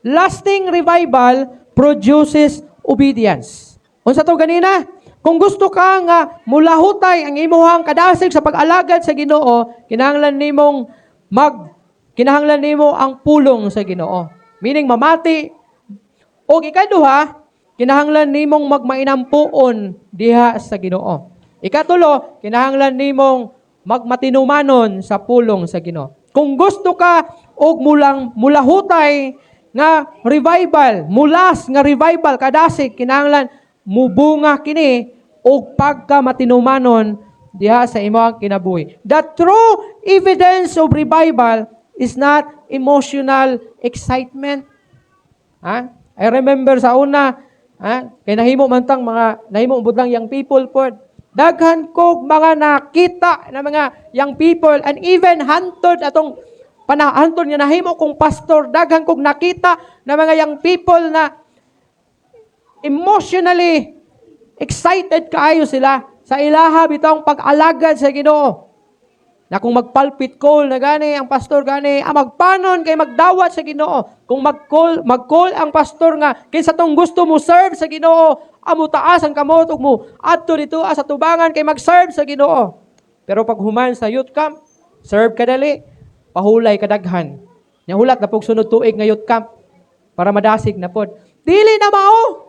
lasting revival produces obedience. Unsa to ganina? Kung gusto ka nga mulahutay ang imuhang kadasig sa pag-alagad sa Ginoo, kinahanglan nimo ang pulong sa Ginoo. Meaning mamati o ikaduha, kinahanglan nimong magmainampuon diha sa Ginoo. Ikatulo, kinahanglan nimong magmatinumanon sa pulong sa Ginoo. Kung gusto ka og mulahutay nga revival, mulas nga revival kadasig, kinahanglan mubunga kini og pagkamatinumanon diha sa imong kinabuhi. The true evidence of revival is not emotional excitement. I remember sa una, kay nahimo man tang nahimo budang young people po. Daghan kog mga nakita na mga young people and even hantod atong panahantod nga nahimo kong pastor, daghan kog nakita na mga young people na emotionally excited kaayo sila sa ilaha bitong pag-alagad sa Ginoo. Na kung magpalpit call na gani ang pastor gani, magpanon kay magdawat sa Ginoo. Kung mag-call ang pastor nga kinsa tong gusto mo serve sa Ginoo, amo taas ang kamot ug mo adto dito sa tubangan kay mag-serve sa Ginoo. Pero pag human sa youth camp, serve ka dali, pahulay kadaghan. Nya hulat na pug sunod tuig nga youth camp para madasig na pod. Dili na mao.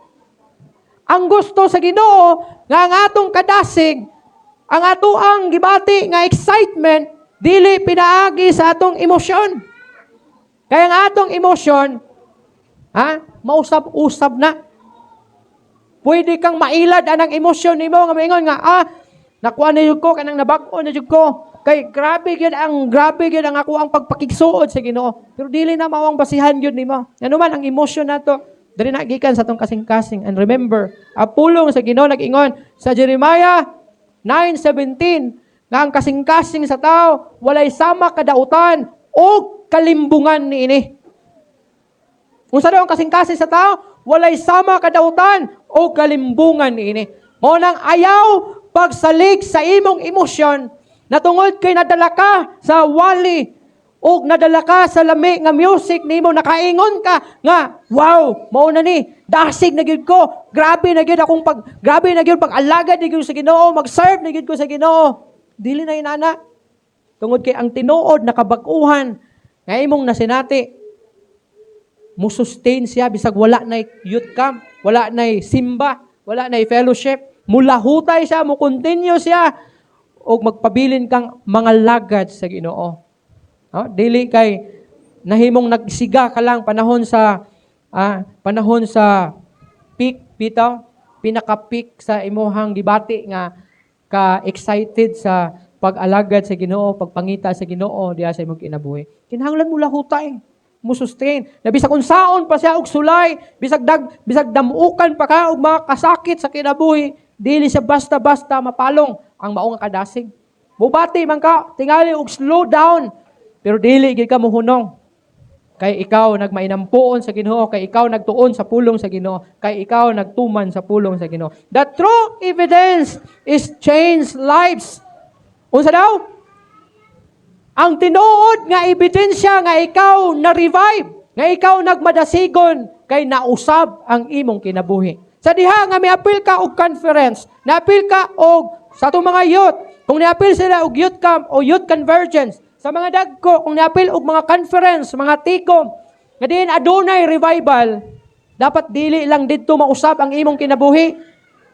Ang gusto sa Ginoo nga ang atong kadasig, ang atoang gibati nga excitement, dili pinaagi sa atong emosyon. Kaya ang atong emosyon, mausab-usab na. Pwede kang mailad anang emosyon nimo nga maingon nga, nakuha na yun ko, kanang nabag-o na yun ko. Kay grabe gyud ang ako ang pagpakigsuod sa Ginoo. Pero dili na mawang basihan gyud nimo. Ano man ang emosyon nato, dili na gikan sa atong kasing-kasing. And remember, apulong sa Ginoo nag-ingon sa Jeremiah 9:17 nga ang kasing-kasing sa tao walay sama kadautan o kalimbungan niini. Unsa daw ang kasing-kasing sa tao? Walay sama kadautan o kalimbungan niini. Mao nang ayaw pagsalig sa imong emosyon na tungod kay nadala ka sa wali o nadala ka sa lami nga music nimo, nakaingon ka nga, wow, mao na ni, dasig na gyud ko, grabe na gyud pag-alagad na gyud sa Ginoo, mag-serve na gyud ko sa Ginoo. Dili na inana. Tungod kay ang tinuod nakabag-uhan nga imong nasinati, musustain siya bisag wala na youth camp, wala na simba, wala na fellowship, mulahutay siya, mo continue siya o magpabilin kang mga lagad sa Ginoo. Dili kay nahimong nagsiga ka lang panahon sa peak bitaw, pinaka-peak sa imuhang gibati nga ka-excited sa pag-alagad sa Ginoo, pagpangita sa Ginoo diha sa imong kinabuhi. Kinahanglan mo lahutay, mo sustain. Na bisag unsaon pa siya og sulay, bisag damukan pa ka og mga kasakit sa kinabuhi, dili siya basta-basta mapalong ang mao nga kadasig. Mubati man ka, tingali og slow down, pero dili gid ka mohunong. Kay ikaw nagmainampuon sa Ginoo, kay ikaw nagtuon sa pulong sa Ginoo, kay ikaw nagtuman sa pulong sa Ginoo. The true evidence is changed lives. Unsa daw? Ang tinuod nga ebidensya nga ikaw na-revive, nga ikaw nagmadasigon, kay nausab ang imong kinabuhi. Sa diha nga miapil ka og conference, naapil ka og sa itong mga youth, kung niapil sila og youth camp o youth convergence, sa mga dagko, kung niapil og mga conference, mga tikom, nga diin adunay revival, dapat dili lang didto mausab ang imong kinabuhi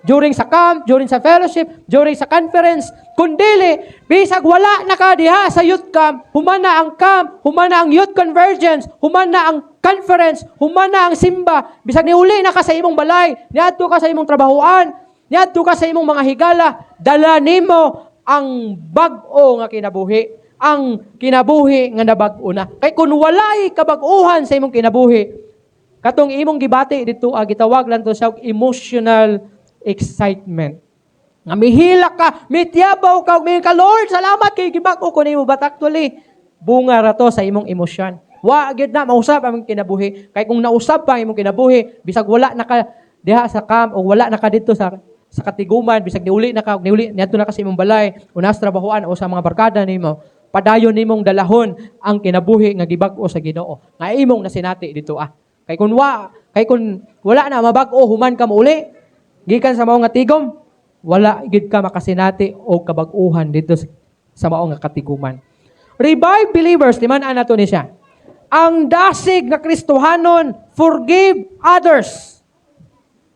during sa camp, during sa fellowship, during sa conference, kundili, bisag wala na ka diha sa youth camp, humana ang camp, humana ang youth convergence, humana ang conference, humana ang simba, bisag niuli na ka sa imong balay, niadto ka sa imong trabahoan, niadto ka sa imong mga higala, dala nimo ang bag-o nga kinabuhi, ang kinabuhi nga nabag-o na. Kay kung walay kabag-uhan sa imong kinabuhi, katong imong gibati dito, gitawag lang to sa emotional excitement. Nga mihila ka, mityabaw ka, may ka, Lord, salamat kay gibag-o ko nimo, but actually, bunga ra to sa imong emosyon. Wa gyud na mausab ang kinabuhi. Kay kung nausab pa ang imong kinabuhi, bisag wala na ka diha sa camp o wala na ka dito sa katiguman, bisag niuli na ka, niadto na ka sa imong balay, unas trabahoan o sa mga barkada nimo, padayon nimong dalahon ang kinabuhi nga gibag-o sa Ginoo. Nga imong nasinati dito Kay kun wala na mabag-o human ka uli, gikan sa mao nga tigom, wala gid ka makasinati o kabag-uhan dito sa mao nga katiguman. Revive believers, timan-an nato ni siya. Ang dasig nga Kristohanon, forgive others.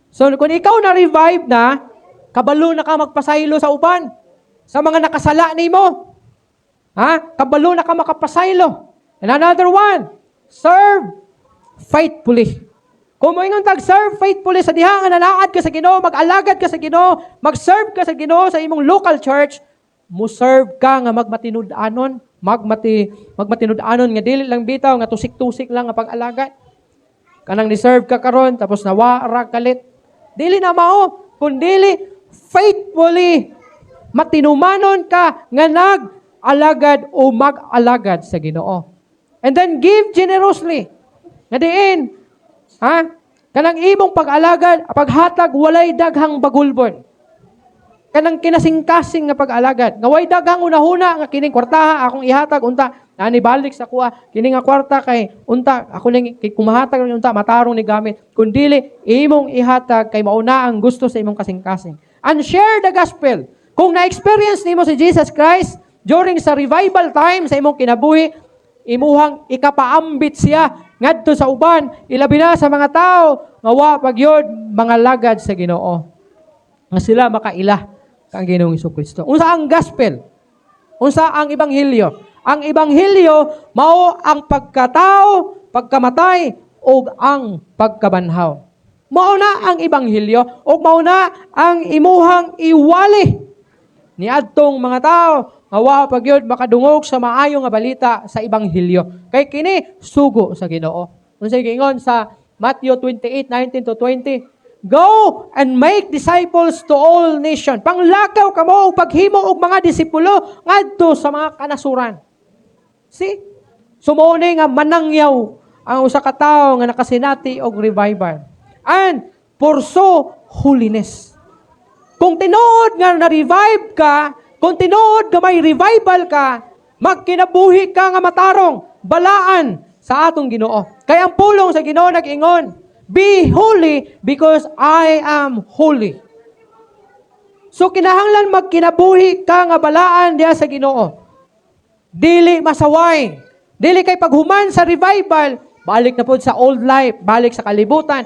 So kung ikaw na revive na, kabalo na ka magpasaylo sa uban, sa mga nakasala nimo. Kabalo na ka makapasaylo. And another one, serve faithfully. Kung moingon tag serve faithfully sa diha nga nanaad ka sa Ginoo, mag-alagad ka sa Ginoo, mag-serve ka sa Ginoo sa imong local church, mo serve ka nga magmatinud-anon nga dili lang bitaw nga tusik-tusik lang nga pag-alagad. Kanang ni-serve ka karon tapos nawara kalit. Dili na mao, kundi faithfully matinumanon ka nga nag-alagad o mag-alagad sa Ginoo. And then give generously. Nga diin, kanang imong pag-alagad, paghatag walay daghang bagulbon. Kanang kinasing-kasing nga pag-alagad. Nga way daghang una-huna nga kining kwartaha akong ihatag unta ani balik sa kuha kini nga kwarta kay unta ako ning kumahatag unta matarong ni gamit. Kun dili imong ihatag kay mauna ang gusto sa imong kasing-kasing. And share the gospel. Kung na-experience nimo si Jesus Christ during sa revival time sa imong kinabuhi, imuhang ikapaambit siya ngadto sa uban, ilabi na sa mga tao nga wa pagyod mga lagad sa Ginoo. Nga sila makaila kang Ginoong Jesucristo. Unsa ang gospel? Unsa ang ebanghelyo? Ang ebanghelyo mao ang pagkatao, pagkamatay ug ang pagkabanhaw. Mao na ang ebanghelyo ug mao na ang imuhang iwali niadtong mga tao nga wa pagyud makadungog sa maayo nga balita sa ebanghelyo. Kay kini sugo sa Ginoo. Unsay giingon sa Matthew 28:19-20? Go and make disciples to all nations. Panglakaw kamo og paghimo og mga disipulo ngadto sa mga kanasuran. See? Sumuni nga manangyaw ang usa ka tawo nga nakasinati og revival. And pursue holiness. Kung tinuod nga na-revive ka, kung tinuod nga may revival ka, magkinabuhi ka nga matarong, balaan sa atong Ginoo. Kaya ang pulong sa Ginoo nag-ingon, be holy because I am holy. So kinahanglan magkinabuhi ka nga balaan diha sa Ginoo. Dili masaway. Dili kay paghuman sa revival, balik na pod sa old life, balik sa kalibutan,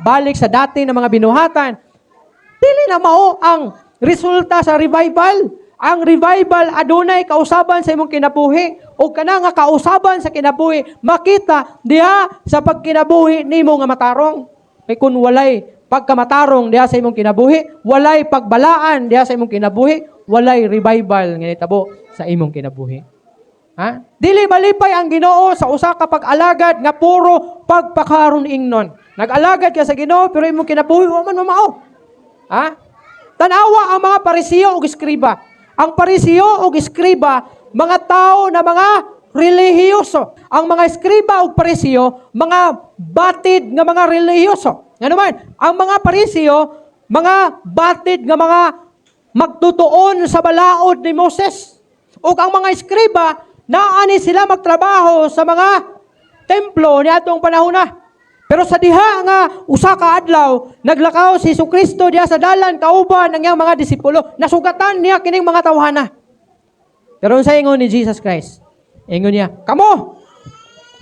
balik sa dati na mga binuhatan. Dili na mao ang resulta sa revival. Ang revival adunay kausaban sa imong kinabuhi o kana nga kausaban sa kinabuhi makita diha sa pagkinabuhi nimo nga matarong. Kay kun walay pagkamatarong diha sa imong kinabuhi, walay pagbalaan diha sa imong kinabuhi, walay revival nga nitabo sa imong kinabuhi. Dili malipay ang Ginoo sa usa ka pag-alagad nga puro pagpakaron ingnon. Nag-alagad ka sa Ginoo pero imong kinabuhi wa man mamao. Tanawa ang mga Parisiyo ug Eskriba. Ang Parisiyo ug Eskriba, mga tao na mga relihiyoso. Ang mga Eskriba ug Parisiyo, mga batid nga mga relihiyoso. Nga naman, ang mga Parisiyo, mga batid nga mga magtutuon sa balaod ni Moses. Ug ang mga Eskriba, naani sila magtrabaho sa mga templo ni atong panahon na. Pero sa diha nga usa ka adlaw naglakaw si Jesucristo diha sa dalan kauban ng iyang mga disipulo. Nasugatan niya kining mga tawhana. Pero unsa ingon ni Jesus Christ? Ingon niya, "Kamo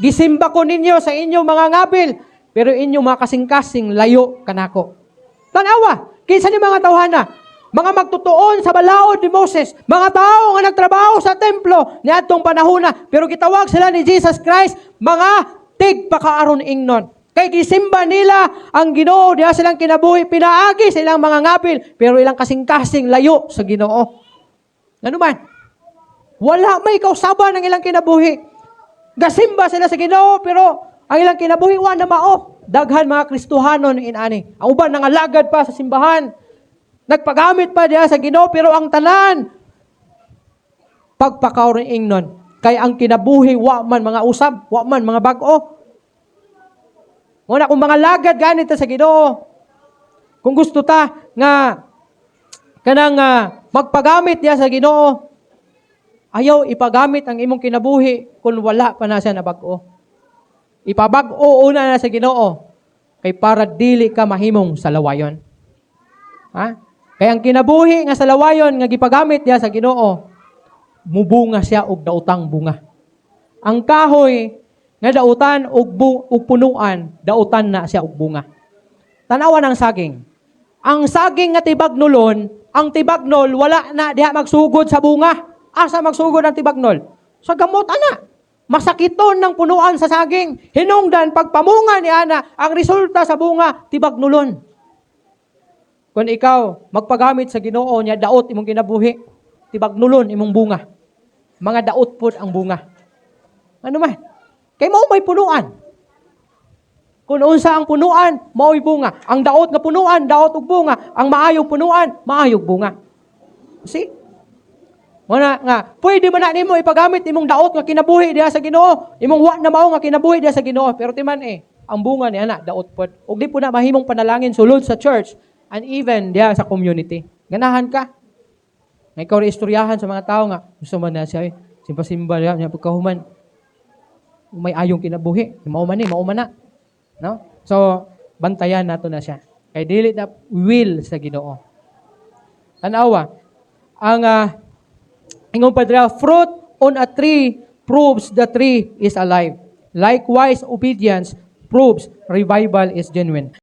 gisimba ko ninyo sa inyong mga ngabil, pero inyong mga kasing-kasing layo kanako." Tanawa, kinsa ni mga tawhana? Mga magtutuon sa balaod ni Moses, mga tao nga nagtrabaho sa templo ni atong panahon na, pero gitawag sila ni Jesus Christ mga tigpakaaron ingnon. Kay gisimba nila ang Ginoo diha silang kinabuhi, pinaagi silang mga ngapil, pero ilang kasing-kasing layo sa Ginoo. Ano man? Wala may kausaban ng ilang kinabuhi. Gasimba sila sa Ginoo, pero ang ilang kinabuhi wa na mao. Daghan mga Kristohanon inani. Ang uban nangalagad pa sa simbahan. Nagpagamit pa diha sa Ginoo, pero ang tanan pagpakaon ingnon. Kay ang kinabuhi wa man mga usab, wa man mga bag-o. Muna kung mga lagad ganit sa Ginoo. Kung gusto ta nga kanang magpagamit diya sa Ginoo, ayaw ipagamit ang imong kinabuhi kung wala pa na siya na bag-o. Ipabag-o una na sa Ginoo kay para dili ka mahimong salawayon. Ha? Kaya ang kinabuhi nga salawayon nga gipagamit diha sa Ginoo, mubunga siya og daotang bunga. Ang kahoy nga dautan og punuan, dautan na siya og bunga. Tanawan ang saging. Ang saging nga tibagnolon, ang tibagnol wala na diha magsugod sa bunga. Asa magsugod ang tibagnol? Sa gamot ana. Masakiton ng punuan sa saging. Hinungdan pagpamunga ni ana, ang resulta sa bunga tibagnolon. Kung ikaw magpagamit sa Ginoo niya daot imong kinabuhi, tibagnolon imong bunga. Mga daot pod ang bunga. Ano man? Kay mao may punuan. Kung unsa ang punuan, mao'y bunga. Ang daot nga punuan, daot ug bunga. Ang maayog punuan, maayog bunga. See? Muna nga, pwede man na nimo ipagamit imong daot nga kinabuhi diha sa Ginoo. Imong wa na mao nga kinabuhi diha sa Ginoo, pero timan ang bunga ni ana daot pod. Ug di po na mahimong panalangin sulod sa church and even diha sa community. Ganahan ka. Nga ikaw rin istoryahan sa mga tao nga, gusto man na siya simpa-simba niya pagkahuman. May ayong kinabuhi, mauman na. No? So, bantayan nato na siya. Kay dili na will sa Ginoo. Tanawa, ang ingong padre, fruit on a tree proves the tree is alive. Likewise, obedience proves revival is genuine.